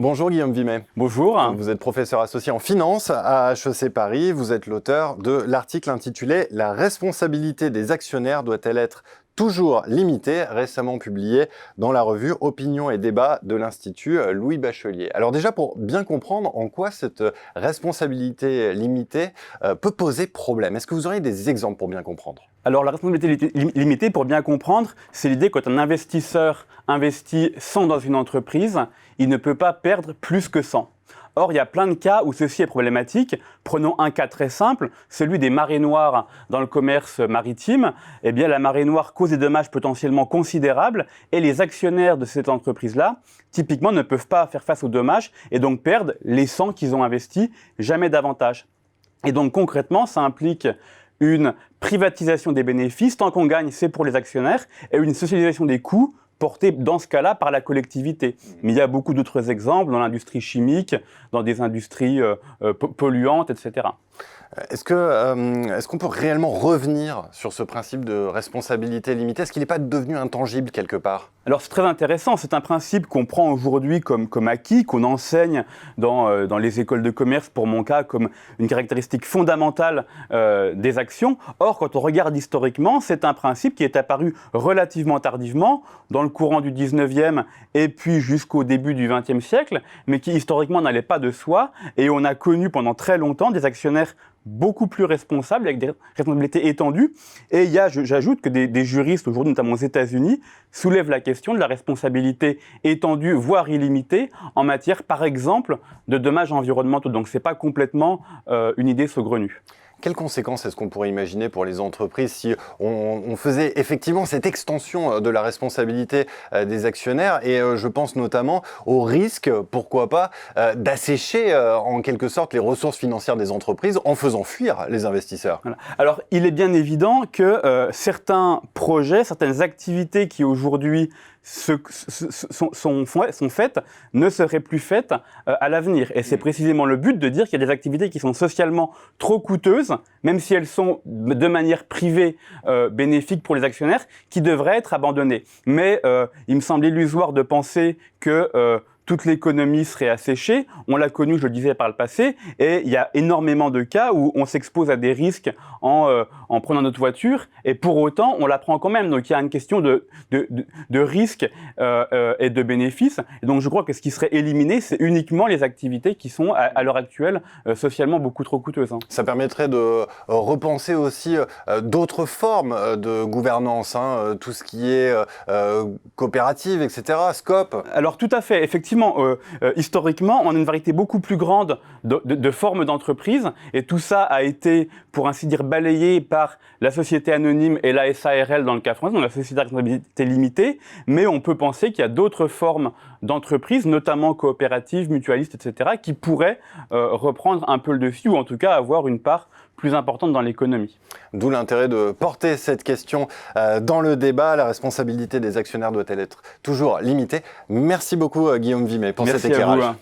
Bonjour Guillaume Vimet. Bonjour. Vous êtes professeur associé en finance à HEC Paris. Vous êtes l'auteur de l'article intitulé « La responsabilité des actionnaires doit-elle être toujours limitée ?» récemment publié dans la revue Opinion et débat de l'Institut Louis Bachelier. Alors déjà, pour bien comprendre en quoi cette responsabilité limitée peut poser problème, est-ce que vous auriez des exemples pour bien comprendre ? Alors la responsabilité limitée, pour bien comprendre, c'est l'idée que quand un investisseur investit 100 dans une entreprise, il ne peut pas perdre plus que 100. Or, il y a plein de cas où ceci est problématique. Prenons un cas très simple, celui des marées noires dans le commerce maritime. Eh bien, la marée noire cause des dommages potentiellement considérables et les actionnaires de cette entreprise-là, typiquement, ne peuvent pas faire face aux dommages et donc perdent les 100 qu'ils ont investis, jamais davantage. Et donc, concrètement, ça implique une privatisation des bénéfices. Tant qu'on gagne, c'est pour les actionnaires, et une socialisation des coûts portée dans ce cas-là par la collectivité. Mais il y a beaucoup d'autres exemples dans l'industrie chimique, dans des industries polluantes, etc. Est-ce qu'on peut réellement revenir sur ce principe de responsabilité limitée ? Est-ce qu'il n'est pas devenu intangible quelque part ? Alors c'est très intéressant, c'est un principe qu'on prend aujourd'hui comme acquis, qu'on enseigne dans les écoles de commerce, pour mon cas, comme une caractéristique fondamentale des actions. Or, quand on regarde historiquement, c'est un principe qui est apparu relativement tardivement, dans le courant du 19e et puis jusqu'au début du 20e siècle, mais qui historiquement n'allait pas de soi, et on a connu pendant très longtemps des actionnaires beaucoup plus responsables, avec des responsabilités étendues. Et j'ajoute que des juristes aujourd'hui, notamment aux États-Unis, soulèvent la question de la responsabilité étendue, voire illimitée, en matière, par exemple, de dommages environnementaux. Donc ce n'est pas complètement une idée saugrenue. Quelles conséquences est-ce qu'on pourrait imaginer pour les entreprises si on faisait effectivement cette extension de la responsabilité des actionnaires ? Et je pense notamment au risque, pourquoi pas, d'assécher en quelque sorte les ressources financières des entreprises en faisant fuir les investisseurs. Voilà. Alors, il est bien évident que certains projets, certaines activités qui aujourd'hui sont faites, ne seraient plus faites à l'avenir. Et c'est précisément le but de dire qu'il y a des activités qui sont socialement trop coûteuses, même si elles sont de manière privée bénéfiques pour les actionnaires, qui devraient être abandonnées. Mais il me semble illusoire de penser que toute l'économie serait asséchée. On l'a connu, je le disais, par le passé, et il y a énormément de cas où on s'expose à des risques en prenant notre voiture, et pour autant, on la prend quand même. Donc il y a une question de risque et de bénéfices. Et donc je crois que ce qui serait éliminé, c'est uniquement les activités qui sont, à l'heure actuelle, socialement beaucoup trop coûteuses. Ça permettrait de repenser aussi d'autres formes de gouvernance, tout ce qui est coopérative, etc., SCOP. Alors tout à fait, effectivement, historiquement, on a une variété beaucoup plus grande de formes d'entreprises, et tout ça a été, pour ainsi dire, balayé par la société anonyme et la SARL dans le cas français, donc la société à responsabilité limitée, mais on peut penser qu'il y a d'autres formes d'entreprises, notamment coopératives, mutualistes, etc., qui pourraient reprendre un peu le dessus, ou en tout cas avoir une part plus importante dans l'économie. D'où l'intérêt de porter cette question dans le débat. La responsabilité des actionnaires doit-elle être toujours limitée ? Merci beaucoup Guillaume Vimet pour cet éclairage. Merci à vous.